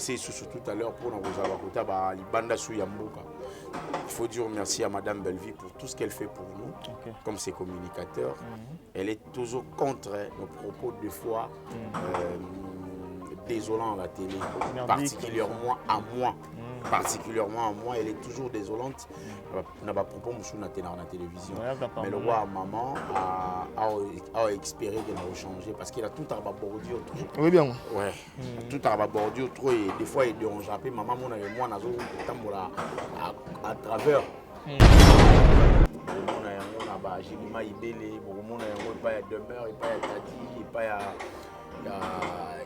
remercier surtout tout à l'heure pour nous avoir Libanda Souyamboka. Il faut dire merci à Madame Belleville pour tout ce qu'elle fait pour nous, comme ses communicateurs. Elle est toujours contre nos propos de foi désolants à la télé, particulièrement à moi. Particulièrement à moi, elle est toujours désolante. On n'a pas propos sur la télévision. Mais le roi, maman, a espéré qu'elle a changé parce qu'il a tout à bordure. Oui, bien. Ouais. Tout à bordure trop et des fois il dérange. Après, maman, moi, à travers. J'ai mis ma idée, il y a demeure, il y a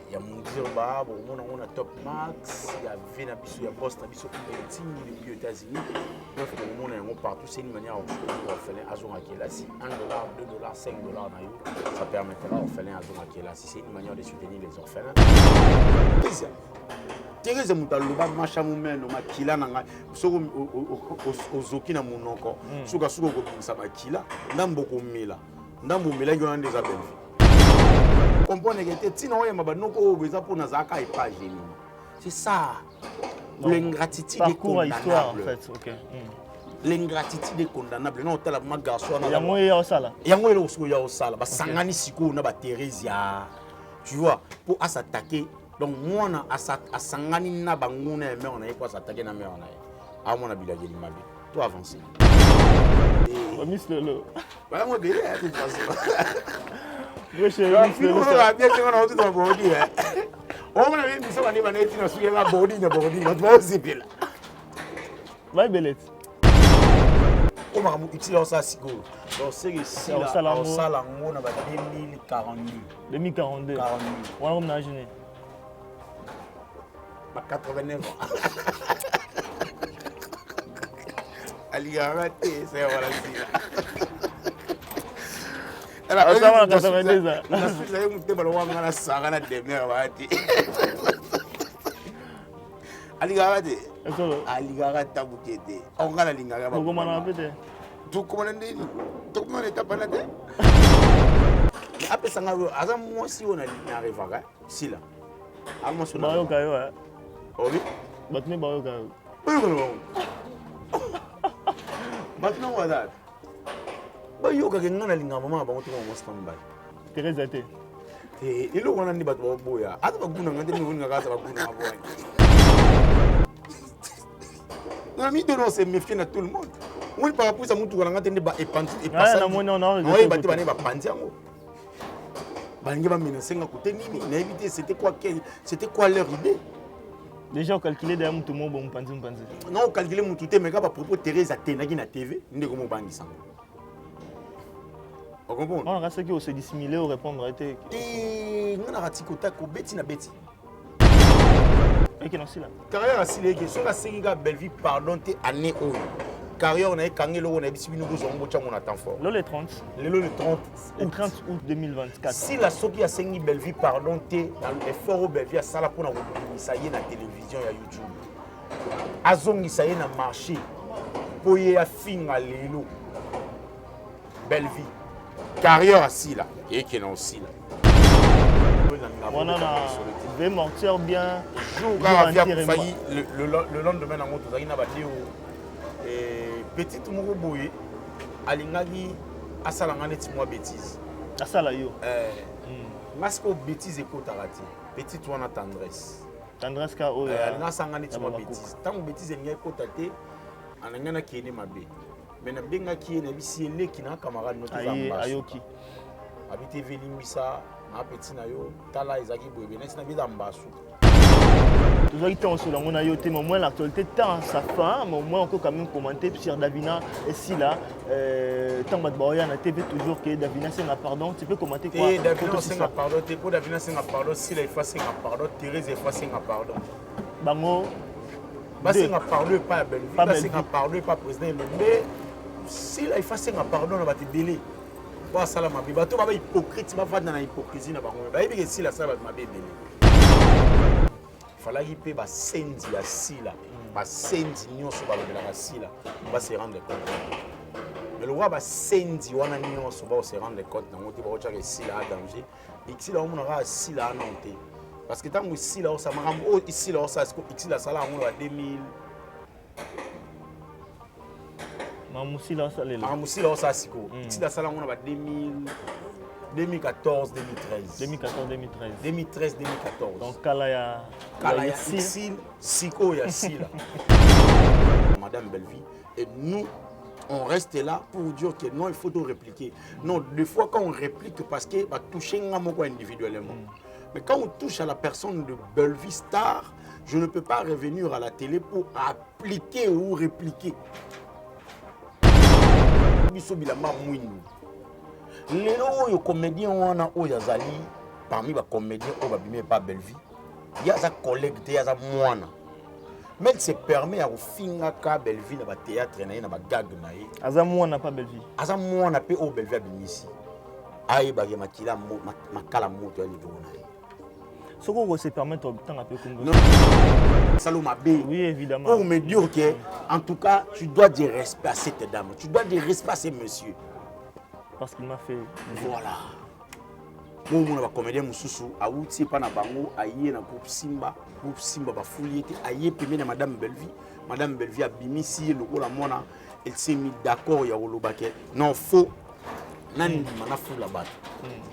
il y a Mundirba, on a Top Max, il y a Venabiso, il y a Boss, Nabiso, il y a États-Unis. Donc, on partout, c'est une manière de faire un azon à Kélassi. $1, $2, $5, ça permettra de faire un azon à Kélassi. C'est une manière de soutenir les orphelins. Thérèse Moutaloba, Machamoumen, Makila, Ozoki na Monoko, Souga Sougo, Samakila, Namboko Mila, Nambo Mila, il y a des appels. C'est ça. L'ingratitude est condamnable. L'ingratitude est condamnable. Non, tu as ma garçon. Tu vois, pour s'attaquer. Donc, moi, à Sangani, na banguna, on a quoi s'attaquer na mère. À mon avis, toi avancer. Miss Lolo. Moi, bien, de toute façon. Oui, chérie. On va bien que on a tout dans body. On va bien que ça va aller dans sur la body, na body. On va aussi bien. Va belette. On va utiliser ça si go. Donc c'est ici là, au Salango na 2042. 2042. On va imaginer. 89 ans. Aligarate, c'est voilà si. Alors, ça va, 92 ans. Vous avez monté le roi dans la sarana de mer. Aligarate. Aligarate tabukete. On va la lingara. Comment on appelle? Tout comment on dit? Tout comment on est tapé. Après ça, moi si on a arrivé là, si là. Almo sur Bayo kayo hein. Oui. Batne bayo kayo. Maintenant voilà. Bayo ka ngana linga mama ba mutu mo standby. Teresa te. Ilo wana ndi batu boya. Ata baguna ngande ni wona ka sa baguna boya. Na mi dono se méfier na tout le monde. On par rapport à mutu wana ngande ndi ba epanti epasa. Ah na mona on a. Oui, batu bane ba panti yango. Balingi ba menacer nga côté nini. Na éviter c'était quoi leur idée? Déjà on calculé derrière mutu mo bon panzi. Non, on calculé mutu te mais ka ba propos Teresa tenaki na TV, ndeko mo bangisa. On a qui se dissimuler ou répondre à été. On a raté côté ko beti na beti. Et qui non si là. Carrière à Silé qui sont la Sénégal Belleville pardon te année où. Carrière on a kangé on a bisu nous zongo cha mon attend fort. Le 30. Le 30 août 2024. Si la soki a Sénégal Belleville pardon te dans effort au Belleville à sala pour na ça y est na télévision ya YouTube. Azongi ça y est na marché. Pour y a fin à l'élo. Belleville. Carrière assis là, et qui est aussi là. On a un mortier bien. Failli le lendemain dans notre zone, petite Mourouboui, Alingagi, Asalangane, moi bêtise. Asalayo. Masque bêtise et cotarati. Petite ou en tendresse. Tendresse car oh. Nasangane, moi bêtise. Tant que bêtise est cotate, en angana qui est ma bé. Mais na benga qui na bisi ele qui na camarade notre zamba ayoki habité Vélimbisa na petit na yo tala ezaki boye na sina bida mbasu toujours été en solo on a yoté mais au moins l'actualité tant sa fin mais au moins on peut quand même commenter sur Davina et si là tant bad boya na TV toujours que Davina c'est un pardon tu peux commenter quoi Davina c'est un pardon tu peux Davina c'est un pardon si là il faut c'est un pardon Thérèse il faut c'est un pardon bango c'est un pardon pas Belleville c'est un pardon pas président mais si là il faut un pardon on va te délai pour ça la mabi bato ba hypocrite ba va dans la hypocrisie na bango ba yebi que si la ça va mabi délai fallait y payer ba sendi ya si là ba sendi nyonso ba la si là ba se rendre compte mais le roi ba sendi wana nyonso ba se rendre compte na moto ba ocha que si là a danger et si là on a si là non te Parce que tant que ici là, ça m'a ici là, ça ici là, ça là, on a 2000. Mamoussi là, ça l'est là. Mamoussi là, ça c'est quoi? Ici là, ça là, on a 2014, 2013. 2014, 2013. 2013, 2014. Donc, Kalaya. Kalaya, ici, Siko, il y a ici là. Madame Belleville. Et nous, on reste là pour dire que non, il faut tout répliquer. Non, des fois, quand on réplique, parce que va toucher individuellement. Mais quand on touche à la personne de Belleville Star, je ne peux pas revenir à la télé pour appliquer ou répliquer. Les comédiens parmi les comédiens qui pas Belleville, il y a des collègues, il y a des moines. Mais il se permet à finir à Belleville dans le théâtre, dans le gag. Azamou n'a pas Belleville. Azamou n'a pas au Belleville ici. Aïe, bah, makila makala moto ali dona. Ce qu'on se permet de temps un peu comme non. Saloma B. Oui, évidemment. Pour me dire que, en tout cas, tu dois dire respect à cette dame. Tu dois dire respect à ce monsieur. Parce qu'il m'a fait. Voilà. Moi, je suis comédien Moussoussou. A outi pas na bango, aïe na groupe Simba ba fouliété, aïe puis na Madame Belleville. Madame Belleville a bimi si le la mona, elle s'est mis d'accord ya olobake. Non faux. Nani mana foula bat.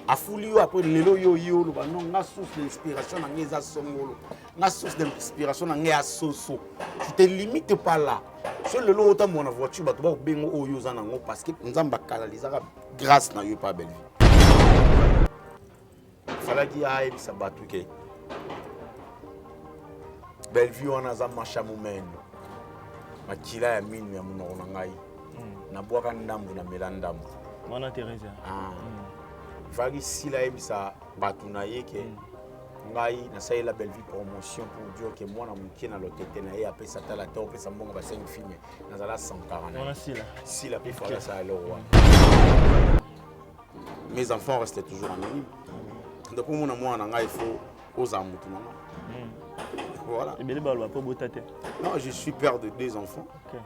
A fouli yo après lelo yo lo ba non na source d'inspiration na ngeza songolo. Na source d'inspiration na ngeza soso. Tu te limites pas là. Sur le lot autant mon voiture ba to ba bengo oyo za nango parce que nzamba kanalisaka grâce na yo pas Belleville. Falaki aïe ça batuke. Belleville on a za machamumendo. Makila ya minu ya munona ngai. Na bwaka ndambu na melandambu. Mana Teresa. Falaki sila ebisa batunaye ke ngai na sai la Belleville promotion pour dire que moi na mukie na lotete na ye après ça tala to pe ça mbonga ba 5 films na zala 140. On a sila. Sila pe fala ça le roi. Mes enfants restaient toujours anonymes. Donc mon moi na il faut aux amours tout maman. Voilà. Et bien les balles pas botate. Non, je suis père de 2 enfants. Okay.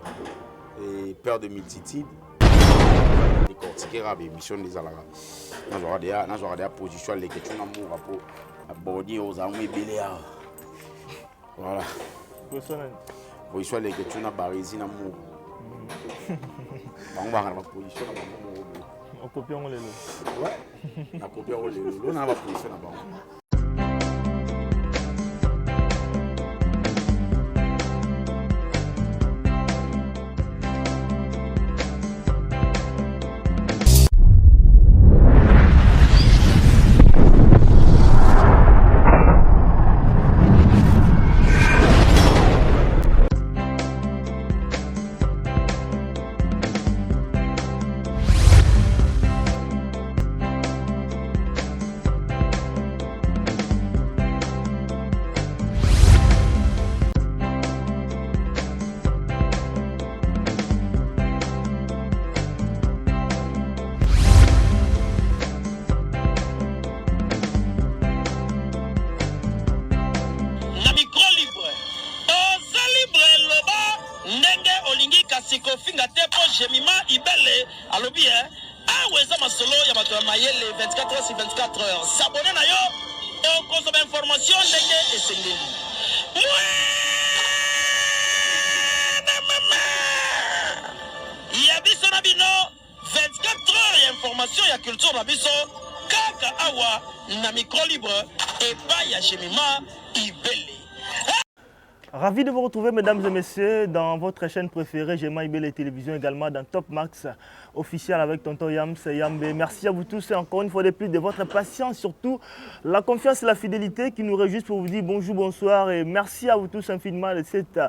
Et père de multitude. Les cortiquers à mission des alagas. N'a j'aurai des positions les questions d'amour pour aborder aux amours belé. Voilà. Position les questions à barisi d'amour. On va avoir la position d'amour. On copie on les lots. Ouais. On copie on les lots. On a la position d'amour. Kofinga tepo jemima ibele alobi aweza masolo ya bato ya mayele 24 heures sur 24 heures s'abonner na yo et consommer information ndenge esengeli ya biso na bino 24 heures ya information ya culture na biso kaka awa na micro libre et pas ya jemima ibele. Ravi de vous retrouver, mesdames et messieurs, dans votre chaîne préférée, Jema Ibele Télévision, également dans Top Max officiel avec Tonton Yams Yambe. Merci à vous tous et encore une fois de plus de votre patience, surtout la confiance et la fidélité qui nous réjouissent pour vous dire bonjour, bonsoir et merci à vous tous infiniment de cette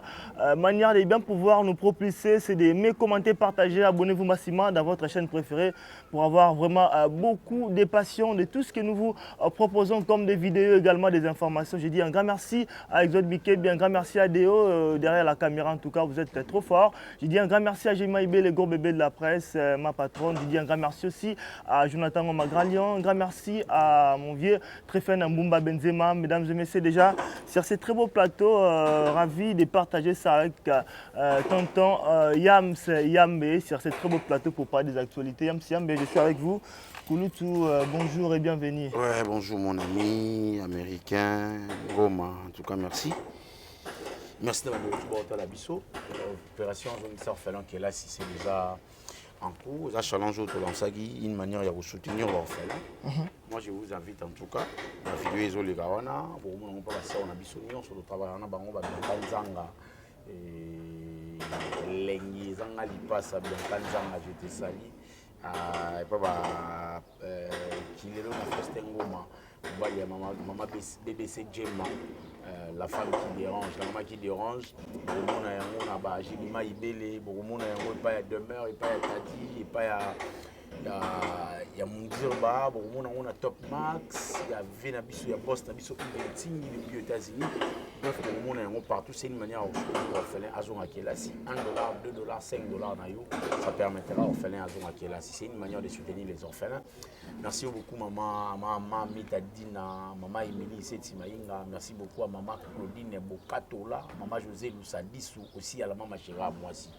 manière de bien pouvoir nous propulser, c'est d'aimer, commenter, partager, abonnez-vous massivement dans votre chaîne préférée pour avoir vraiment beaucoup de passion de tout ce que nous vous proposons comme des vidéos, également des informations. Je dis un grand merci à Exode Biké, bien un grand merci à Déo derrière la caméra, en tout cas vous êtes trop fort. Je dis un grand merci à Jema Ibele, les gros bébés de la presse. ma patronne. Didier, un grand merci aussi à Jonathan Omagralian. Un grand merci à mon vieux Tréphène Mbumba Benzema. Mesdames et messieurs, déjà, sur ce très beau plateau, ravi de partager ça avec tonton Yams Yambe sur ce très beau plateau pour parler des actualités. Yams Yambe, je suis avec vous. Kouloutou, bonjour et bienvenue. Ouais, bonjour mon ami américain, Goma, en tout cas merci. Merci d'avoir été là. L'opération Zone Orphelin qui est là, si c'est déjà en cours, ça challenge autour de une manière de soutenir l'orphelin. Moi je vous invite en tout cas à vidéo les Gawana, pour moi on peut passer on a bisogno sur le travail on a bango ba Nzanga et lengi zanga lipasa bien Nzanga je te salue. Et puis Kilelo na Fostengoma, il y a maman BBC Gemma, la femme qui dérange, la maman qui dérange. Beaucoup na yango na ba Jimima Ibele, beaucoup na yango pas ya demeure, et pas ya Tati, et pas ya Mundirba, beaucoup na yango na Top Max, il y a Venabiso, il y a Boss Nabiso, il y a aux États-Unis. Bref, beaucoup na yango partout, c'est une manière de orphelin azonga qui est là. Si $1, $2, $5 na yo, ça permettra aux orphelins azonga qui est là. Si c'est une manière de soutenir les orphelins. Merci beaucoup maman Mita Dina, maman Emily Setimaïnga, merci beaucoup à maman Claudine Bokatola, maman José Loussadisu, aussi à la maman Chéra Moisi.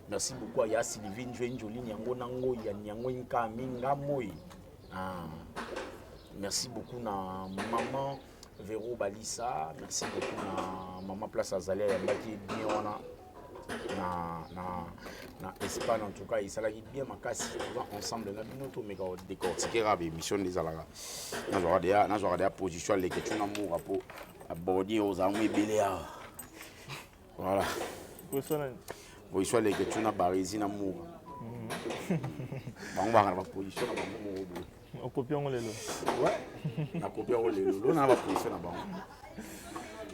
Merci beaucoup à Ya Sylvine Joline Yango Nango Yango Inka Minga Moi. Merci beaucoup à maman Véro Balissa, merci beaucoup à maman Place Azalea Yambaki Biona. Na Espagne en tout cas il s'agit bien ma casse ensemble na binoto mais quand décortiquer la émission des alaga na zo des position les que tu na mo rapport aborder aux armes beléa voilà oui soit les que tu na barisi na mo ba on va la position na mo on copie on lelo ouais na copie on lelo na ba position na ba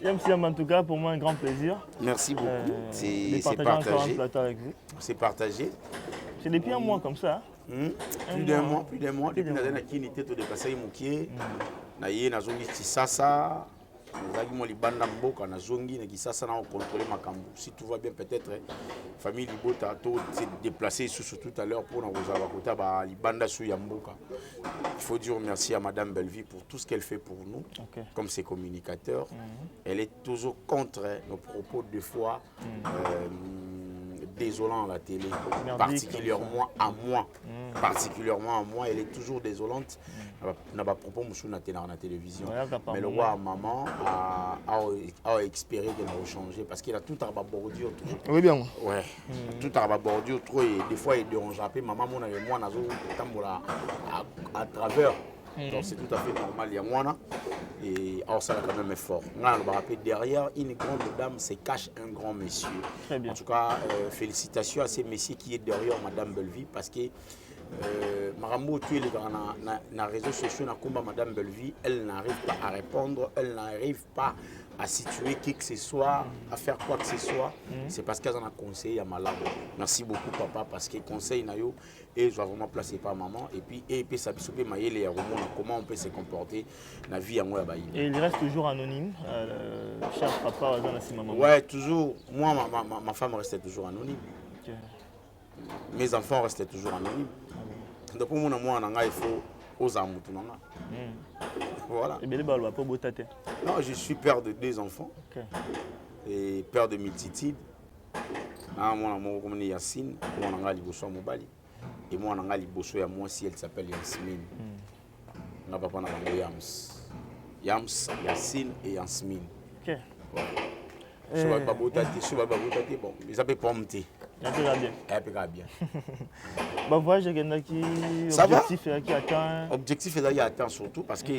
Yam, en tout cas, pour moi, un grand plaisir. Merci beaucoup. C'est partagé. Avec vous. C'est partagé. C'est depuis un mois comme ça. Plus d'un mois. Depuis que nous avons été déplacés à Moukié, nous avons Kisasa, nous avons Libanda Mboka, nous avons Kisasa, nous avons contrôlé Makambu. Si tout va bien, peut-être, la famille Libota s'est déplacée tout à l'heure pour nous avoir Libanda sous Yamboka. Il faut dire merci à Madame Belleville pour tout ce qu'elle fait pour nous, comme ses communicateurs. Elle est toujours contre nos propos de fois désolants à la télé, particulièrement à moi. Particulièrement à moi, elle est toujours désolante. On n'a pas propos à la télévision. Mais le roi maman a expéré qu'elle a changé parce qu'il a tout à bordure. Oui, bien. Ouais. Tout à bordure trop et des fois il dérange un peu. Maman, moi, à travers. Donc c'est tout à fait normal. Il y a moi et ça a quand même effort. Derrière une grande dame se cache un grand monsieur. En tout cas, félicitations à ces messieurs qui est derrière Madame Belleville parce que Marambo tu es dans les réseaux sociaux na Madame Belleville, elle n'arrive pas à répondre, elle n'arrive pas à situer qui que ce soit, à faire quoi que ce soit. C'est parce qu'elle en a conseillé à malade. Merci beaucoup papa parce que conseil nayo et je vais vraiment placer par maman et puis ça bisouper maïle et comment on peut se comporter la vie à moi. Et il reste toujours anonyme, cher papa maman. Ouais, toujours. Moi ma femme restait toujours anonyme. Mes enfants restaient toujours anonymes. Donc pour moi il faut aux amours. Voilà. Non, je suis père de 2 enfants. Et père de multitude. Moi je suis Yacine, moi je suis Liboso Mobali. Et moi je suis Liboso ya moi si elle s'appelle Yasmine. Nga papa na bango Yams, Yacine et Yasmine. OK. Je vais pas bon, ils appellent pomme thé. Bien. Bah voyage qui objectif qui atteint. Objectif est atteint surtout parce que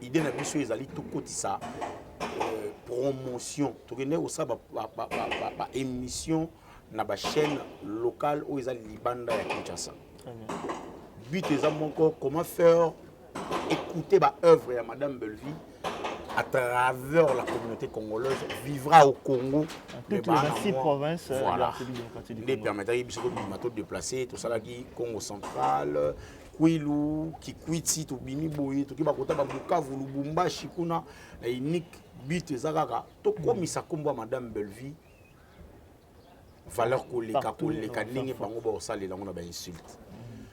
l'idée n'a plus les alliés tout côté ça promotion. Tu connais aussi ba émission na ba chaîne locale où ils allaient Libanda à Kinshasa. But les amis encore comment faire écouter ba œuvre de Madame Belleville à travers la communauté congolaise vivra au Congo. Toutes les 6 provinces. Voilà. Les permettrait de déplacer tout ça là qui Congo central, Kwilu, Kikwiti, Tobini Boye, tout qui va côté Bukavu, Lubumbashi kuna unique but ezakaka to komisa kombo Madame Belleville valeur koleka ndenge bango baosalela ngo na bainsulte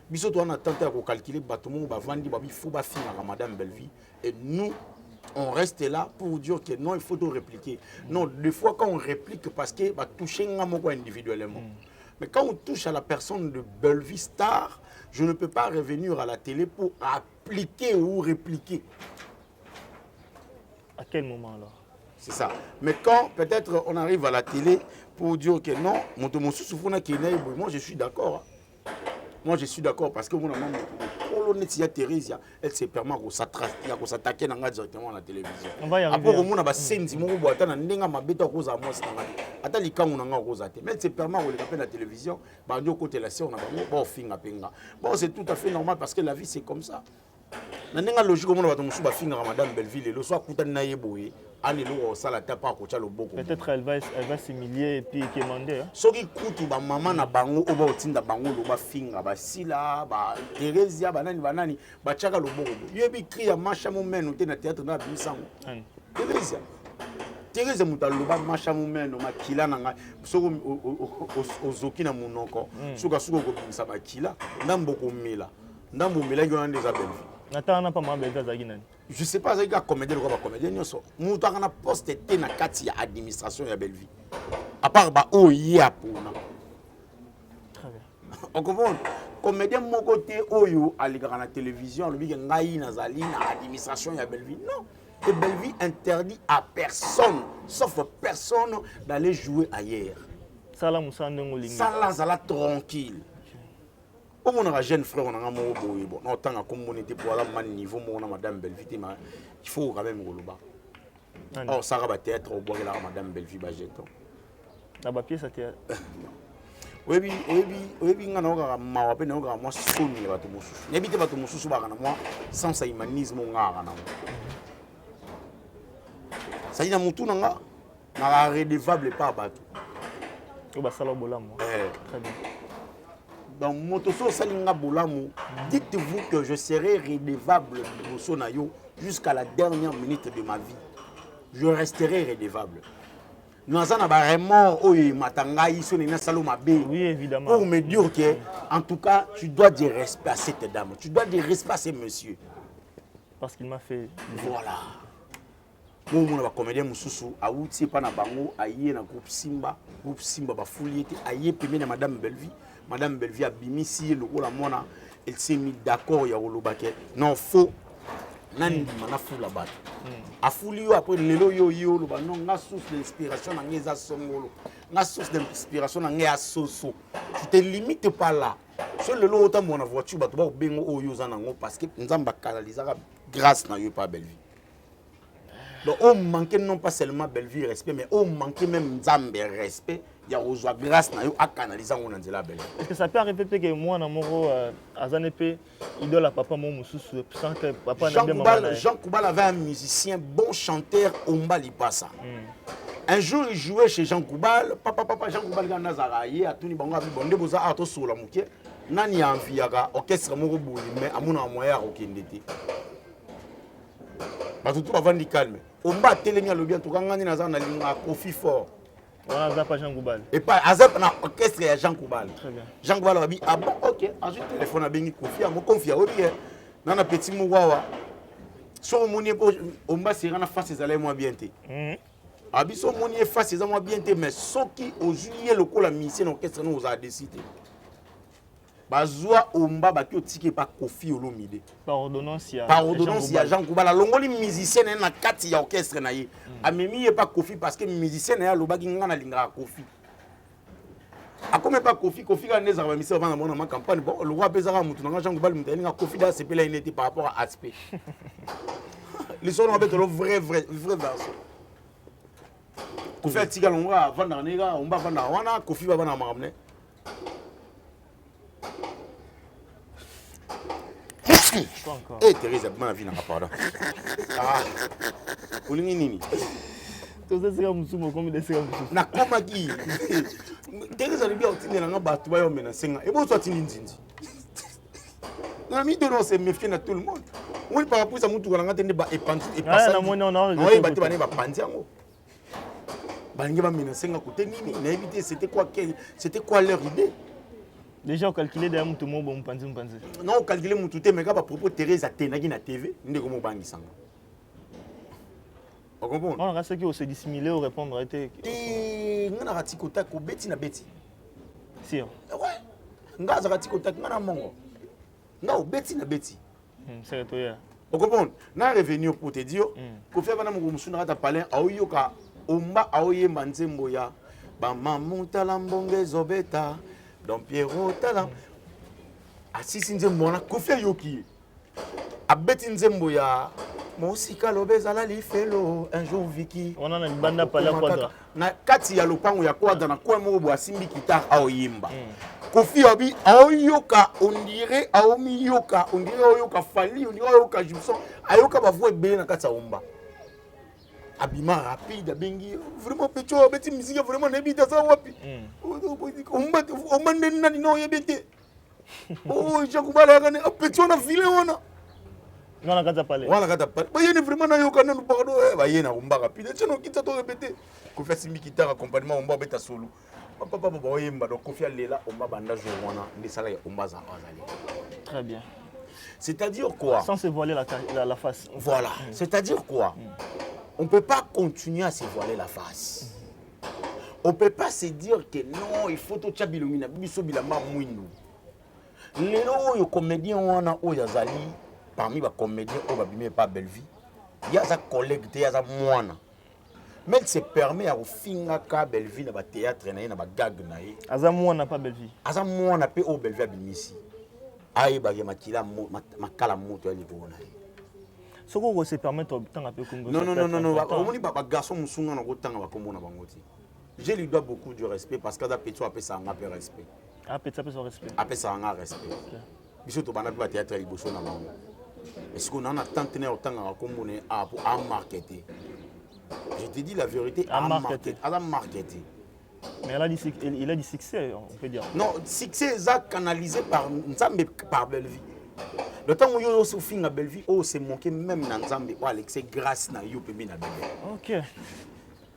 biso to on a tenté à calculer bato mo bavandi babi faut bafingaka madame Belleville et nous on reste là pour dire que non il faut tout répliquer non des fois quand on réplique parce que va toucher nga moko individuellement mais quand on touche à la personne de Belleville star je ne peux pas revenir à la télé pour appliquer ou répliquer. À quel moment alors? C'est ça. Mais quand peut-être on arrive à la télé pour dire que non, moi je suis d'accord. Moi je suis d'accord parce que mon maman, Thérèse, elle se permet de s'attaquer directement à la télévision. On va y arriver. Après, on a senti mon boîte, on a mabeta rosa moi c'est ata likangu nanga rosa te. Mais elle se permet de regarder la télévision, bah nous côté la série on a bon finga penga. Bon c'est tout à fait normal parce que la vie c'est comme ça. Nandenga logique comment on va tomber sur finga madame Belleville le soir kuta na yeboye. Peut-être elle va s'humilier et puis quémander. Soki kutu ba maman na bango oba otinda bango lo ba finga ba sila ba Thérèse banani ba chaka lo bongo. Yebi cri ya macha momeno te na théâtre na bisango. Thérèse mutalo ba macha momeno makila nanga soko ozoki na munoko. Soka ko bisa ba kila ndambo ko mela. Ndambo mela yo ndeza Belleville. Natana pas ma belle nani. Je sais pas si comédien ou pas comédien nyonso mutu akana poste te na kati ya administration ya Belleville à part ba oyi apona très bien on comprend comédien moko te oyo alikaka na télévision lobi ngai nazali na administration ya Belleville non et Belleville interdit à personne sauf personne d'aller jouer ailleurs sala musande ngolinga sala zala tranquille. Comme on a un jeune frère, on a un mot bon, non tant comme on était pour aller au niveau, on a madame Belleville, il faut quand même rouler. Oh, ça va être au bois là, madame Belleville, bajeton. La papier, ça t'est. Oui, on a ma peine, on a moi sonné à tout moussou. N'habitez pas tout moussou sur moi, sans ça humanisme, on a un ça y est, mon tour, on a redevable pas bateau. On va saler au bolam. Très bien. Dans Motoso Salinga Boulamu, dites-vous que je serai redevable jusqu'à la dernière minute de ma vie. Je resterai redevable. Nous avons vraiment oui, évidemment. Pour me dire que, en tout cas, tu dois dire respect à cette dame. Tu dois dire respect à ce monsieur. Parce qu'il m'a fait. Voilà. Moi, je comédien Moussoussou, à Outi, pas na bango, aïe na groupe Simba, bafouliete, aïe, puis madame Belleville. Madame Belleville a bimisi le rôle à mona, elle s'est mis d'accord il y a au lobaké. Non faux. Nani mana fou la batte. A fouli après le yo lo ba non na source d'inspiration na ngeza songolo. Na source d'inspiration na ngea soso. Tu te limites pas là. Sur le lot autant mon voiture ba to ba bengo oyo zanango parce que nzamba kanalisera grâce na yo pas Belleville. Donc on manquait non pas seulement Belleville respect mais on manquait même nzambe respect. Il y a reçoit grâce na yo a canaliser on a la belle. Est-ce que ça peut arriver que moi na moro azanepe idole à papa mon mususu sans que papa n'a bien maman. Jean Koubal avait un musicien bon chanteur Omba Lipasa. Un jour il jouait chez Jean Koubal, papa Jean Koubal ga nazaraye atuni bango abi bonde boza ato sola muke. Nani amfiaka orchestre moko bouli mais amuna moya okendete. Ba tout avant di calme. Omba telenya lo bien to kangani nazana linga Kofi fort. Voilà, ça pas Jean Koubal. Et pas Azap na orchestre ya Jean Koubal. Très bien. Jean Koubal a dit ah bon OK, ensuite téléphone a bengi confia, mo confia oui bien. Nana petit mouwawa. So moni on va se rendre face à moi bien té. Abi so moni face à moi bien té mais soki au juillet le ko la mission orchestre nous a décidé. Bazwa omba ba ki otike pa Kofi Olomide. Par ordonnance ya Jean Koubal longoli musicien na kati ya orchestre na ye. Amemi ye pas Kofi parce que musicien na loba ki ngana linga Kofi. Akome pas Kofi ga neza ba mission avant na ma campagne bon le roi bezara mutu na Jean Koubal mutu nga Kofi da sepela inete par rapport à aspect. Les sons en fait le vrai verso. Kofi tika longa vanda nega omba vanda wana Kofi ba bana maramne. Eh Thérèse a bien la vie n'a pas pardon. Ah. Olingi nini? Tout ça c'est comme musumo comme des comme musumo. Na koma ki. Thérèse a bien otindi na ngaba ba yo mena senga. E bo so atindi nzinzi. Na mi dono se méfier na tout le monde. Oui par rapport à mutu kana ngate ba epanzi e passa. Non. Oui ba te ba ne ba pandi yango. balingi bamenace nga kote nini nayebi te c'était quoi leur idée. Déjà, on calculait derrière tout le monde, on pense. Non, on calculait mon tout mais quand à propos Thérèse a tenagi na TV, ndé comme bangi sanga. On comprend? On a ceux qui se dissimuler ou répondre était. Et on a rati kota ko beti na beti. Si. Ouais. On a rati kota ngana mongo. Non, beti na beti. C'est toi. On comprend? Na revenu pour te dire ko fait bana mo musuna ta parler aoyoka omba aoye manzembo ya ba mamutala mbonge zobeta. Donc Pierrot tala asisi nzembo na kofi yoki abeti nzembo ya mosika lobeza la lifelo un jour Vicky on a une bande pala quadra na kati ya lopango ya quadra na kwa mo bo asimbi guitare aoyimba kofi abi aoyoka on dirait aoyoka fali on dirait aoyoka Gibson ayoka ba voix be na kati ya omba abima rapide bengi vraiment pecho beti musique vraiment nebita ça wapi on m'a nani no yebete oh jakubala kana pecho na vile ona ngana kata pale ba yene vraiment na yoka nanu pardon ba yena umba rapide tino kita to répéter ko fait simi kita accompagnement omba beta solo papa ba yemba donc konfia lela omba banda jour wana ndesala ya omba za azali. Très bien. C'est-à-dire quoi? Sans se voiler la face. Voilà, c'est-à-dire quoi? On ne peut pas continuer à se voiler la face. On ne peut pas se dire que non, il faut tout chabilumina, biso bilama mouinou. Les comédiens on a yazali parmi les comédiens on va bimer pas belle vie. Il y a sa collègue, il y a sa moine. Mais il se permet à finir ka belle vie dans le théâtre na ba gag na yi. Aza moine pas belle vie. Aza moine pe o belle vie abimisi. Ayi ba makila makala moto ali bona. Ce qu'on se permet de un peu comme non. On dit pas garçon musunga na kotanga ba komona bangoti. Je lui dois beaucoup de respect parce que da Petro appelle ça un peu respect. Ah Petro appelle ça respect. Appelle ça un respect. Biso to bana ba théâtre liboso na bango. Est-ce qu'on en a tant ne otanga ba komona pour en marketer. Je te dis la vérité, à marketer. Mais il a du succès, on peut dire. Non, succès est canalisé par Nzambe par Belleville. Le temps où yo souffre na Belleville, oh c'est manqué même dans Nzambe ou Alexis grâce na yo pemi na Belleville. OK.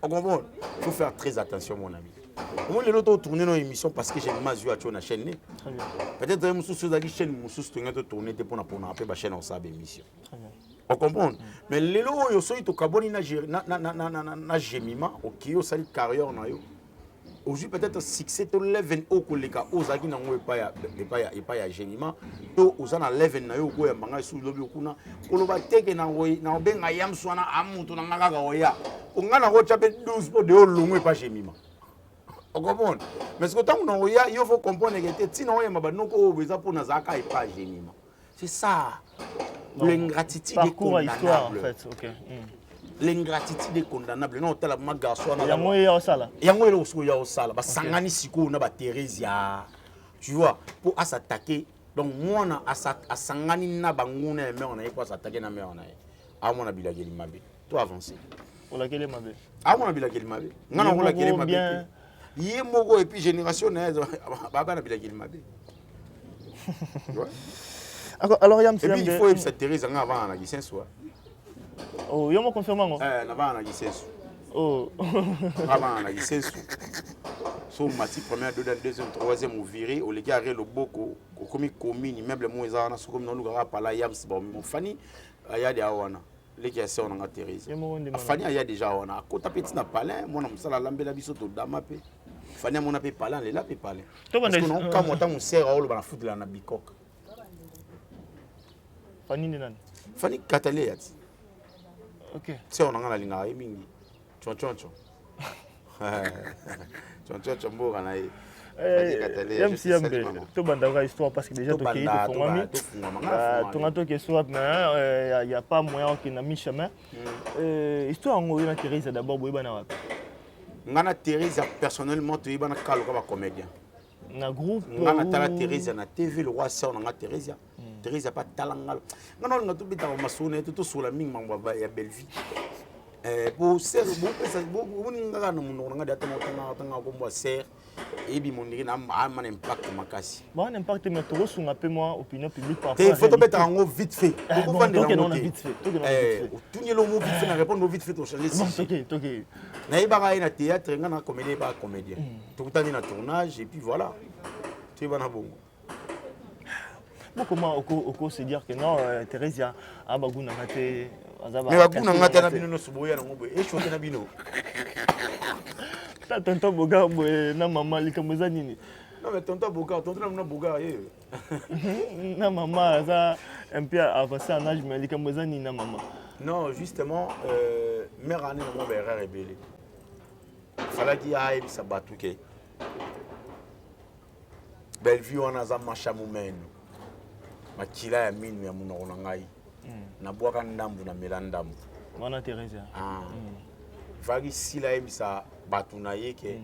On comprend? Il faut faire très attention mon ami. Moi les autres tourner nos émissions parce que j'ai ma yeux à na chaîne. Très bien. Peut-être que mususu za chaîne mususu to tourner pour na pe ba chaîne on sa émission. Très bien. On comprend? Mais les lots yo so to kaboni na gemima OK yo sali carrière na yo. Aujourd'hui peut-être succès to level au koleka ozaki na ngo epa ya gemima to ozana level na yo ko ya manga su lobi okuna koloba teke na ngo na obenga yamswana amuntu na ngaka oya ongana ko chape 12 po de olungu epa gemima. On comprend? Mais ce que tant on oya il faut comprendre que tina oya mabanoko obeza po na zaka epa gemima. C'est ça. L'ingratitude est condamnable. En fait. OK. L'ingratitude est condamnable. Non, tala ma garçon na. Yango ya osala. Yango elo so ya osala. Ba sangani siko na ba Theresia. Tu vois, pour s'attaquer. Donc moi na asangani na banguna mais on a pas s'attaquer na mais on a. A mon abila geli mabe. Toi avancer. On la geli mabe. A mon abila geli mabe. Ngana on la geli mabe. Yé mogo et puis génération na baba na bila geli mabe. Alors Yam, et puis il faut cette Thérèse avant na gisenso. Oh, yo mo confirme ngo. Na ba na gisenso. Oh. Avant na gisenso. So mati première, deuxième, troisième ou viré au légat le boko comme commune immeuble mo ezana so comme non lugara pala Yam bon mon fani aya de awana leki ase on nga Thérèse. Fani aya déjà ona ko tapeti na palin mo na musala lambela biso to dama pe. Fani mo na pe palin le la pe palin. Parce que non quand moi mon sert au ba foot la na bikok. Fani ni nani? Fani Katale yati. OK. C'est on nga linga mingi. Chonchoncho. Chonchoncho mboka na ye. Même si tu as histoire parce que déjà tu as histoire mais il n'y a pas moyen qu'il n'a mis chemin. Histoire en Thérèse d'abord ngana Thérèse personnellement tu es bana kalo comme comédien. Na groupe ngana tala Thérèse na TV le roi sœur ngana Thérèse. Thérèse pas talanga. Ngana nga to bita masone to sur la mingi mangwa ya belle vie. Pour ser vous n'avez pas ser et puis mon un impact makasi. Bon, un impact mais trop sur un peu moins opinion publique par rapport. Il faut mettre en haut vite fait. Bon, on a vite fait. Tout le monde vite fait répondre vite fait au changer. OK. Na ibara na théâtre ngana comédien pas comédien. Tout le temps na tournage et puis voilà. Tu vas na bon. Bon, comment Oko se dire que non, Thérèse a bagou na raté. Mais bagou na ngata na bino no suboya na ngobo. E chote na bino. Ta tonton Boga na maman likamboza nini? Non mais tonton Boga, tonton na Boga na maman ça un peu avancé en âge mais likamboza nini na maman. Non, justement mère année na mo erreur rebelle. Fallait qu'il aille sa batuke. Bellevue on a za machamu menu. Makila ya minu ya munoko na ngai. Na bwaka ndambu na melandambu. Wana Thérèse. Vagi sila ebisa batu na yeke.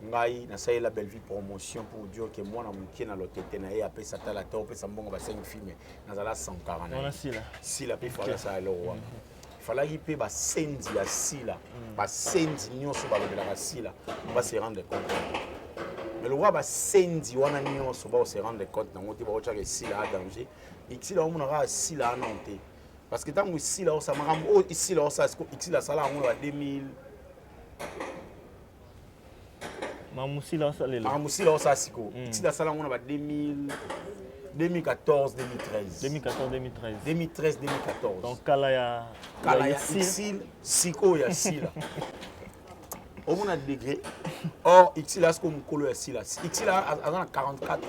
Ngai na saye la Bellevue promotion pour dire que moi na mukie na lotete na ye apesa tala to pesa mbongo ba 5 films na zala 140. Wana sila. Sila pe fala sa lo wa. Fala ki pe ba sendi ya sila. Ba sendi nyonso ba lobela ba sila. Ba se rendre compte. Mais le roi va sendi wana nyonso ba se rendre compte na ngoti ba ocha ke sila a danger. Ikila o munaka sila anonte. Parce que tant que sila o sa makambo o sila o sa ikila sala ngo ba 2000 Mamusila ça lelo. Mamusila o sa siko. Ikila sala ngo ba 2014 2013. 2014. Donc kala ya iksil siko ya sila. Au moins à degré. Or, ici là, c'est comme Kolo ici là. Ici là, à 44 ans.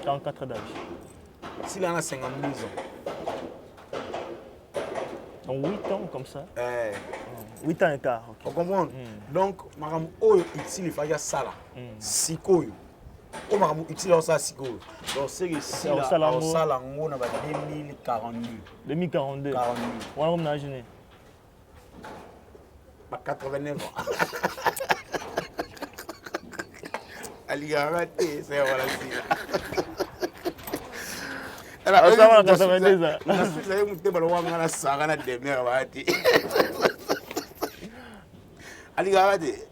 44 d'âge. Ici là, on a 52 ans. Donc 8 ans comme ça. 8 ans et quart. Okay. Vous comprenez? Donc, madame, ici, il faut y ça là. Siko. Oh, madame, ici là, ça siko. Donc, c'est ici là, ça là, on a 2042. 2042. On a imaginé. 89 ans. Aligarate, c'est voilà alors, ça va 92 ans. La suite là, on te balou ngana sanga na demer baati. Aligarate.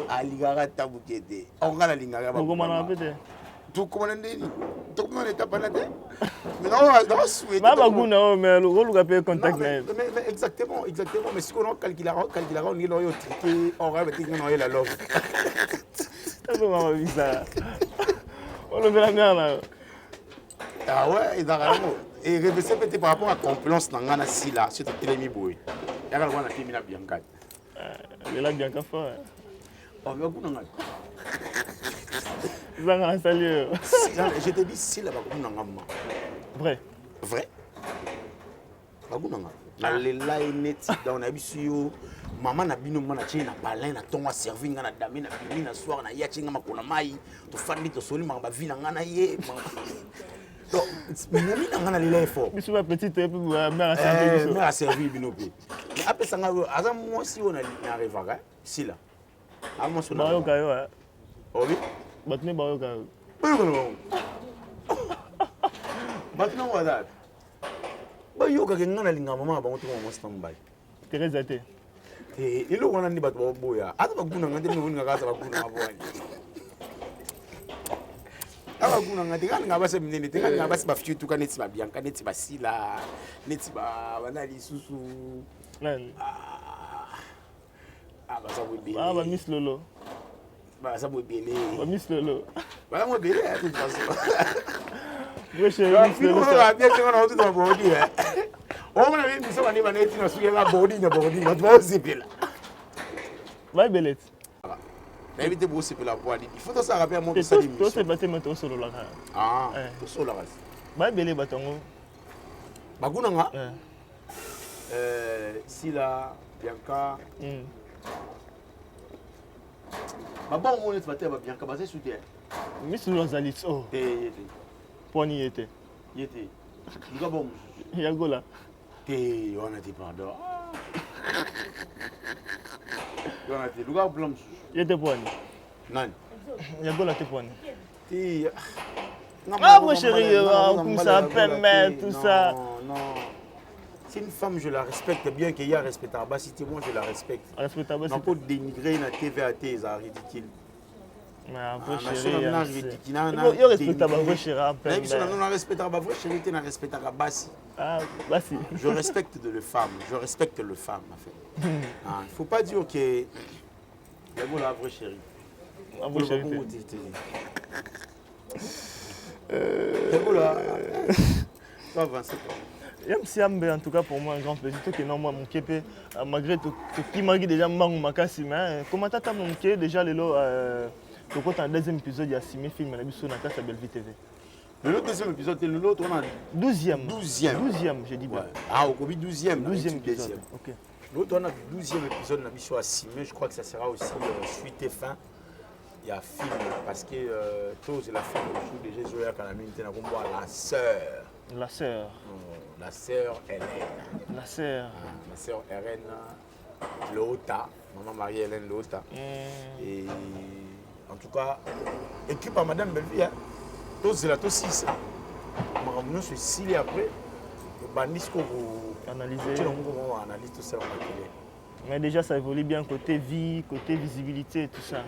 Aligarate tabukete. On ngana lingara ba. Comment on appelle? Tu comment ndeni? Tu comment l'état panate? Mais non, souhaiter. Baba guna mais le rôle ga payer contact mais exactement. Mais ce qu'on calcule on est là yo triqué, on va mettre dans la love. Ça va ma vie ça. On le verra bien là. Ah ouais, et réveiller peut-être par rapport à compliance dans ngana sila, c'est telemi boy. Ya ka wana timina Bianca. La Bianca fort. Oh mais guna ngana. Zanga salut. Je te dis sila ba guna ngama. Vrai. Ba guna ngama. Na lela net dans na bisu maman na bino mana china balin na tonga servir ngana dami na bimi na soir na ya chinga makona mai to fandi to soli ma ba vina ngana ye. Donc, mais on a les efforts. Je suis petite et puis mère a servi binopi. Mais après ça, moi si on arrive à si là. À moi sur Bayo kayo hein. Oui. Batne bayo kayo. Batne wada. Bayo ka ngana linga mama ba mutu mo standby. Thérèse ate. Ilo wana ni batu boya. Ata baguna ngande ni woni ngaka baguna abonye. Awa kuna ngati kana ngabase mnene tekana ngabase ba fitu kana neti ba Bianca neti ba sila neti ba bana lisusu nani ba sabu bele ba Miss Lolo ba sabu bele ba Miss Lolo ba mo bele à toute façon we chérie Miss Lolo ça bien que on a tout dans body hein on m'a dit ça va ni ba neti na suye ba body na tu vas aussi bele ba belette. Évitez de bosser pour la voix. Il faut que ça rappelle mon ça. Toi, c'est pas tellement solo là. Ah, solo là. Bah, belé batongo. Bagunanga. Sila, Bianca. Bah bon, on est battu avec Bianca, basé sur terre. Miss Rosalie, oh. Pony était. Il était. Il va bon. Il y a gola. T'es, on a dit pardon. On a dit, le gars blanc. Il était pony. Non. Il y a gola, t'es pony. Ah, mon chéri, comme ça, permet tout ça. Non. C'est une femme, je la respecte bien qu'il y a respectable. Bassi, moi, je la respecte. Respectable, on peut dénigrer la TVA, c'est ridicule. Mais un vrai Ah, chéri, il il y a respectable, un vrai chéri. Non, respectable, vrai chéri, tu respectable. Bassi. Ah, Bassi. Je respecte les femmes, je respecte les femmes, en fait. Il ne faut pas dire que... C'est bon, la vraie chérie. Un vrai chéri. C'est bon, là. Tu vas avancer, toi. Yamsiambe, en tout cas pour moi un grand plaisir. Que non, moi mon képe, malgré tout, qui malgré déjà Mangu Makasi, mais comment t'as mon képe déjà le lot, quand un deuxième épisode il y a Simé film, on a vu sur la case à Bellevue TV. Le deuxième épisode, c'est l'autre, on a 12e. 12e, j'ai dit bien. Ouais. Ah, au Covid 12e. 12e épisode. Ok. L'autre, on a 12e épisode, on a vu sur Simé. Je crois que ça sera aussi suite et fin. Il y a film, parce que tous la fin du jour, déjà, je vais à la sœur. La sœur. La sœur Hélène. La sœur. La sœur Hélène Lota. Maman Marie-Hélène Lota. Et en tout cas, équipe à Madame Bellevue, tous c'est la tous 6. Nous sommes 6 après. Analyser. Analyse tout ça. Mais déjà, ça évolue bien côté vie, côté visibilité et tout ça.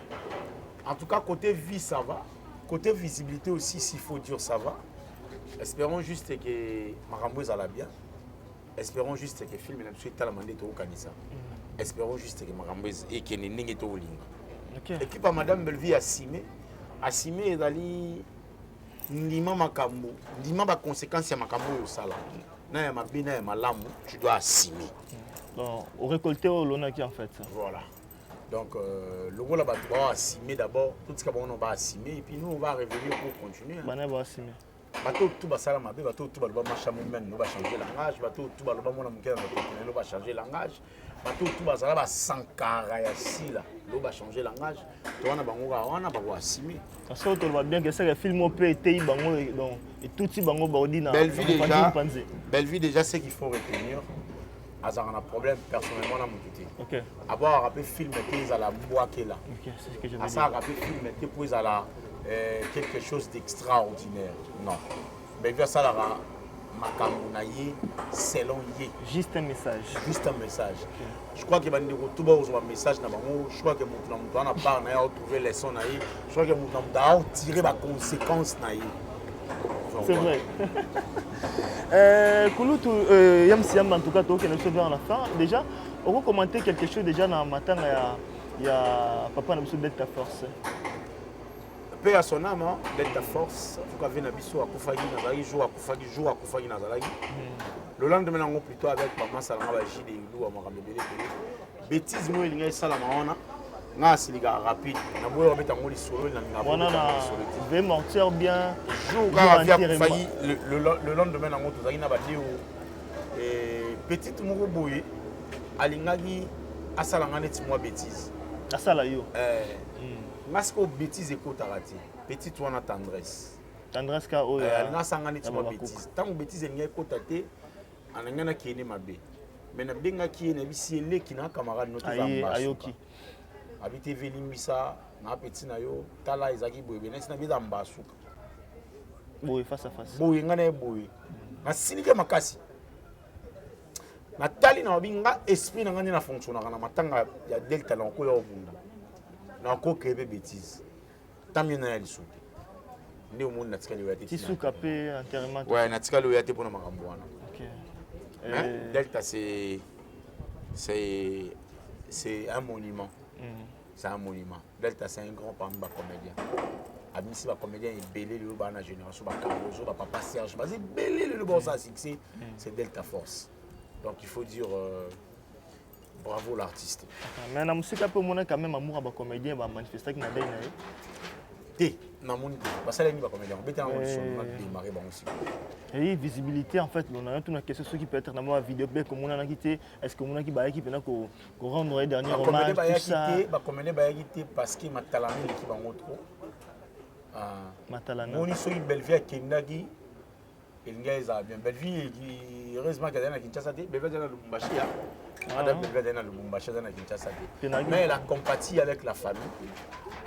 En tout cas, côté vie, ça va. Côté visibilité aussi, s'il faut dire, ça va. Espérons juste que Marambouez allait bien. Espérons juste que le film est à la mandate au Kanissa. Espérons juste que Marambouez et que Néning est au Linga. Et puis, par Madame Bellevue Assimé est allé. Ndima Makambo. Ndima ba conséquence ya Makambo au Sala. Na ma bina ma lamu, tu dois assumer. Donc, au récolter au lona qui en fait. Voilà. Donc, le rôle là-bas, tu vas assumer d'abord. Tout ce qu'on va assumer et puis nous, on va revenir pour continuer. On va assumer. Bateau tout va salam abe, bateau tout va le marcher même, nous va changer langage, bateau tout va le mon américain nous va changer langage, bateau tout va ça va sankara ya sila, nous va changer langage. Tu on a bango assumer. Parce que tu vois bien que c'est le film au PT bango donc et tout petit bango baudina. Bellevue déjà c'est qu'il faut retenir. Azar on a problème personnellement dans mon côté. OK. Avoir rappelé film qui à la bois qui est là. OK, c'est ce que je veux dire. Azar rappelé film qui pour à la quelque chose d'extraordinaire. Non. Mais bien ça, là, selon Yé. Juste un message. Juste un message. Okay. Je crois que tout le monde a un message. Je crois que mon n'a pas trouvé les sons. Je crois que mon a tiré les conséquences. C'est vrai. Kouloutou, Yamsiam, en tout cas, tu es vers la fin. Déjà, on va commenter quelque chose déjà dans le matin. Il y a Papa Nabiso Delta Force. Paix à son âme, Delta Force, il faut qu'il y ait un le lendemain, on plutôt avec Papa Salama Baji de Ilou à Marambébélé. Bêtise, moi, il y a Salama, rapide. Je vais mentir bien. Le lendemain, on a une petite Mouroboué, Alingagi, Asalanga, moi bêtise. Asalayo. Masque aux bêtises et côtarati. Petite ou en tendresse. Tendresse car oh elle n'a pas de bêtises. Tant que bêtises elle n'est côtatée, on a un qui est ma bé. Mais na benga qui est na bisi elle qui n'a camarade notre Ayoki. Habité Vélimbisa, na petit na yo, tala Izaki boy, ben c'est na bida mbasuka. Boy face à face. Boy ngana boy. Na sinike makasi. Na tali na binga esprit na ngani na fonctionner na matanga ya delta na ko ya obunda. Encore créer des bêtises. Tant mieux dans les sous. Nous monde natika le yate. Ti sous capé enterrement. Ouais, natika le yate pour na makambo wana. OK. Delta c'est un monument. C'est un monument. Delta c'est un grand parmi les comédiens. Abisi les comédiens est belé le bas na génération ba Carloso ba Papa Serge, c'est belé le bon ça succès, c'est Delta Force. Donc il faut dire bravo l'artiste. Mais na musique peu mon quand même amour ba comédien ba manifester qui na dai na. Té na mon parce que les ba comédien beta on démarrer ba aussi. Et visibilité en fait, on a une question ce qui peut être dans ma vidéo bé comme on a quitté, est-ce que mon qui ba équipe na ko rendre les derniers hommage tout ça. Ba comédien ba quitté parce que Matalami qui va trop. Matalana. On y soit Bellevue Kendagi. Il y a bien Bellevue heureusement qu'elle est à Kinshasa, Bellevue est dans Lubumbashi. Madame Bellevue est dans Lubumbashi, dans Kinshasa. Mais elle a compatis avec la famille.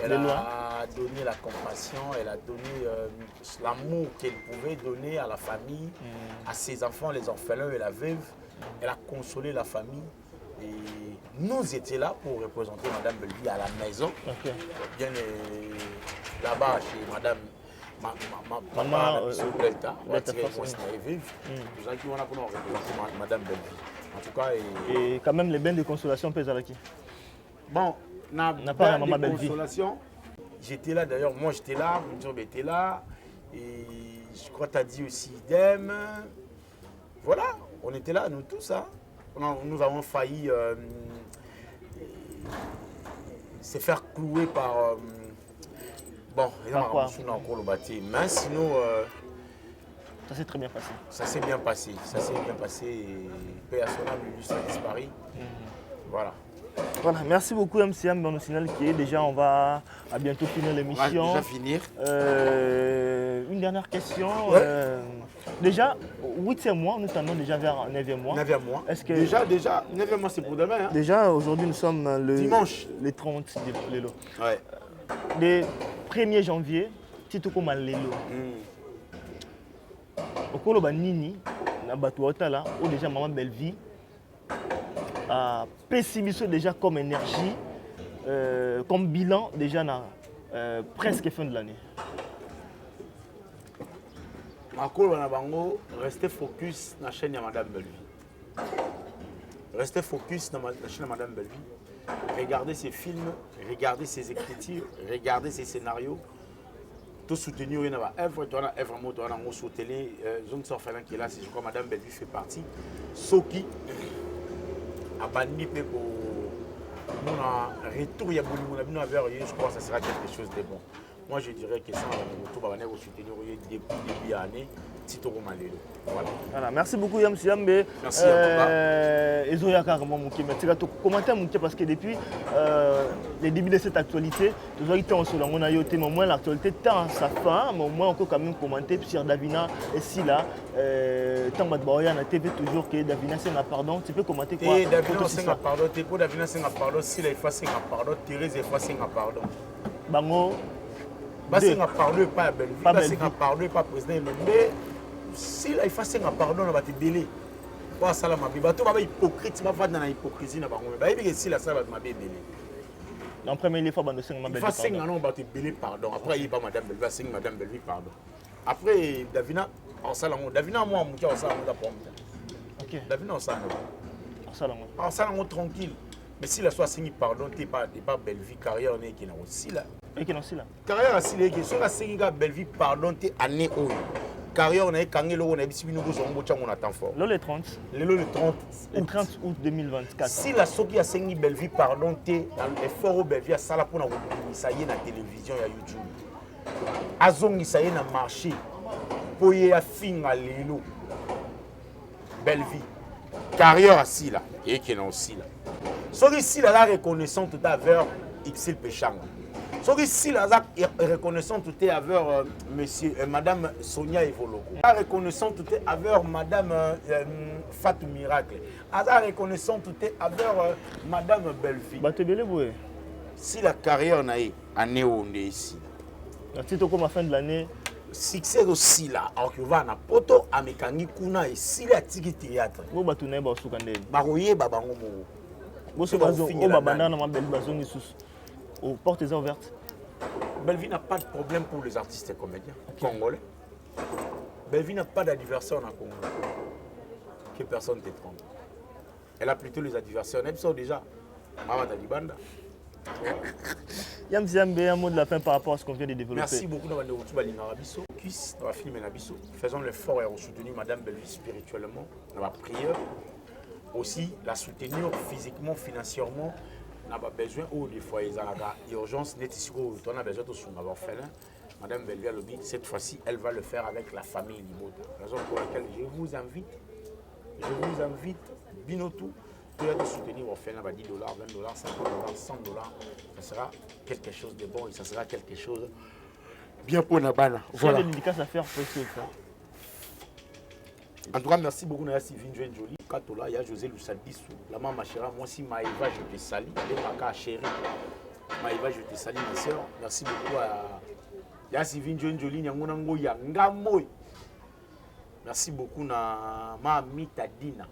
Elle a donné la compassion, elle a donné l'amour qu'elle pouvait donner à la famille, à ses enfants, les orphelins et la veuve. Elle a consolé la famille. Et nous étions là pour représenter Madame Belleville à la maison. Ok. Bien là-bas chez Madame Maman Delta. Delta Nous avons qui on a pour représenter Madame Belleville. En tout cas, et quand même les bains de consolation pèsent avec qui? Bon, n'a pas la Maman Belleville. Consolation. J'étais là d'ailleurs, moi j'étais là, mon job était là. Et je crois que tu as dit aussi idem. Voilà, on était là, nous tous. Hein. Nous avons failli se faire clouer par. Bon, mais sinon. Ça s'est très bien passé. Ça s'est bien passé. Ça s'est bien passé. Et paix à son âme, lui, a disparu. Voilà. Voilà, merci beaucoup MCM dans le signal qui est déjà, on va à bientôt finir l'émission. On va déjà finir. Une dernière question. Ouais. Déjà, 8e mois, nous tendons déjà vers 9e mois. 9e mois. Est-ce que déjà, 9e mois c'est pour demain. Hein. Déjà, aujourd'hui nous sommes le dimanche. Le 30 Lelo. Ouais. Le 1er janvier, Tito comme Lelo. Au Kolo Banini, na Batouata où déjà Maman Belleville a pessimisé déjà comme énergie, comme bilan déjà na presque fin de l'année. Makolo na bango, restez focus na chaîne de Madame Belleville. Restez focus na chaîne de Madame Belleville. Regardez ses films, regardez ses écritures, regardez ses scénarios. Tout soutenir une œuvre, tu as vraiment sur télé, zone orphelin qui est là, c'est je crois Madame Belleville fait partie. Soki a banni pour mon retour, il y a je crois que ça sera quelque chose de bon. Moi, je dirais que ça, on va soutenir depuis début d'année. Voilà, merci beaucoup Yam Siambe. Merci à commenter parce que depuis le début de cette actualité, nous avons été au moins l'actualité tend sa fin, mais au moins on peut quand même commenter sur Davina et Sila. Tant que on a TV toujours que Davina c'est un pardon, tu peux commenter quoi? Davina c'est un pardon, tu peux Davina c'est un pardon, Sila c'est un pardon, Thérèse c'est un pardon. Bango. C'est un pardon pas Belleville, c'est un pardon pas président mais si il faut un pardon on va te délai. Pour ça la mabi bato ba hypocrite ma va dans la hypocrisie na bango. Ba yebi si la ça va mabi délai. En premier lieu faut bande 5 Madame Belleville. Il faut 5 ans on va te délai pardon. Après il pas Madame Belleville, 5 Madame Belleville pardon. Après Davina en salon Davina moi mon kia en salon da pomme. OK. Davina en salon. En salon. En salon tranquille. Mais si la soit signé pardon t'es pas Belleville carrière on est qui na aussi là. Et qui non si là. Carrière à Sile qui soit signé Belleville pardon t'es année où carrière on a kangelo on a bisi bino ko zongo tcha on attend fort. Le 30. Le 30 août 2024. Si la soki a signé Belleville pardon t'es effort au Belleville à sala pour na ça y est na télévision ya YouTube. Azongi ça y est na marché. Pour y a finga lelo. Belleville carrière à Sila et qui non Sila. Soki Sila la reconnaissance tout à vers Ixil Péchanga. Soki Sila la reconnaissance tout à vers monsieur madame Sonia Evoloko. La reconnaissance tout à vers madame Fatou Miracle. La reconnaissance tout à vers madame Belleville. Bah te belé boué. Si la carrière na est année où on est ici. Si tu comme à fin de l'année succès aussi là alors que va na poto amekangi kuna et si la tiki théâtre bo batuna ba sukande ba royer babango mo bo so bazo o babanda na mabeli bazongi sous aux portes ouvertes. Belleville n'a pas de problème pour les artistes et comédiens congolais. Belleville n'a pas d'adversaire en Congo. Que personne ne te trompe. Elle a plutôt les adversaires. Même ça déjà Mama Talibanda. Yam Ziambe, un mot de la fin par rapport à ce qu'on vient de développer. Merci beaucoup d'avoir film faisons l'effort et on soutenir Madame Belleville spirituellement, dans la prière. Aussi, la soutenir physiquement, financièrement. On a besoin, ou des fois, il y a urgence, on a besoin de son orphelin. Madame Belleville, cette fois-ci, elle va le faire avec la famille Limota. Raison pour laquelle je vous invite, Binotou, de soutenir l'orphelin à $10, $20, $50, $100. Ça sera quelque chose de bon et ça sera quelque chose bien pour Nabana. Voilà. Une dédicace à faire possible ça. En tout cas, merci beaucoup à Sylvine Jolie. Katola, il y a José Lussadissou. La maman chérie, moi aussi, Maïva, je te salue. Les chérie. Maïva, je te salue, ma soeur. Merci beaucoup à Sylvine Jolie. Merci beaucoup à ma amie Tadina.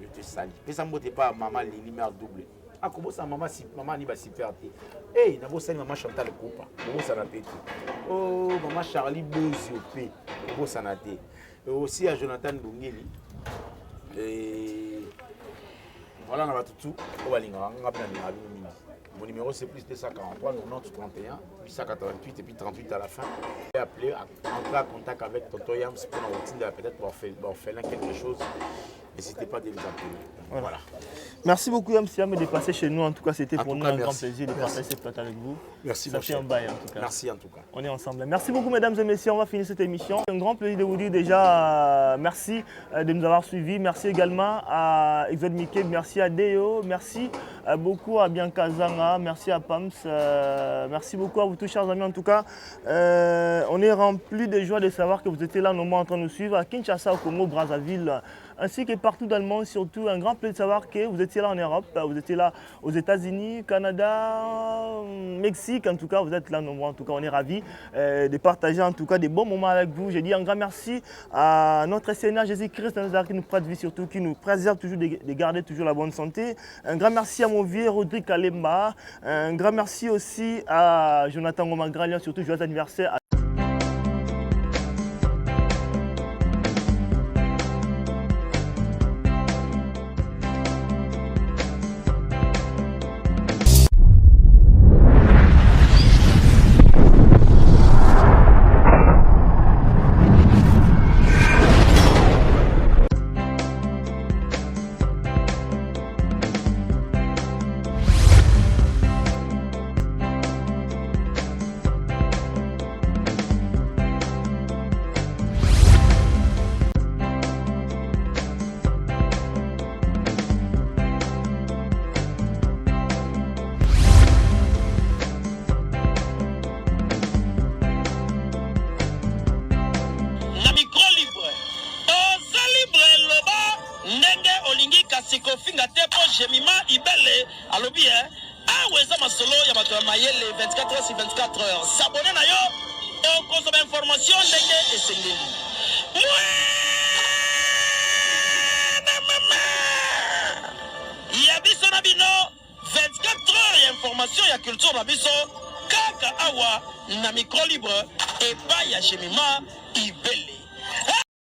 je te salue. Mais ça ne m'était pas maman Lili mère double. Ah, comment ça, maman n'y va s'y faire. Hey, n'a pas ça, maman Chantal Coupa. Comment ça n'a pas été. Oh, maman Charlie Boziopé. Comment ça n'a été. Aussi à Jonathan Bungeli. Et voilà, on va tout. Mon numéro c'est plus 243 90 31 888 et puis 38 à la fin. Et appeler, entrer en contact avec Tonton Yams pour la routine peut-être pour faire quelque chose. N'hésitez pas de nous appeler. Voilà. Merci beaucoup Yams Siam de passer chez nous. En tout cas, c'était pour nous un grand plaisir de partager cette plate avec vous. Merci, ça fait un bail en tout cas. Merci en tout cas. On est ensemble. Merci beaucoup mesdames et messieurs. On va finir cette émission. Un grand plaisir de vous dire déjà merci de nous avoir suivis. Merci également à Exode Mickey. Merci à Deo. Merci beaucoup à Bianca Zanga. Merci à Pams. Merci beaucoup à vous tous chers amis. En tout cas, on est rempli de joie de savoir que vous étiez là nombreux en train de nous suivre à Kinshasa, au Congo, Brazzaville, ainsi que partout dans le monde. Surtout un grand plaisir de savoir que vous étiez là en Europe, vous étiez là aux États-Unis, Canada, Mexique. En tout cas, vous êtes là nombreux. En tout cas, on est ravis de partager en tout cas des bons moments avec vous. Je dis un grand merci à notre Seigneur Jésus-Christ qui nous prête vie, surtout qui nous préserve toujours de garder toujours la bonne santé. Un grand merci à mon vieux Rodrigue Kalemba. Un grand merci aussi à Jonathan Gomagralian, surtout joyeux anniversaire. Kofinga tepo jemima ibele alobi aweza masolo ya bato mayele 24 heures sur 24 heures s'abonner na yo et consommer information ndenge esengeli ya biso na bino 24 heures ya information ya culture na biso kaka awa na micro libre et pas ya jemima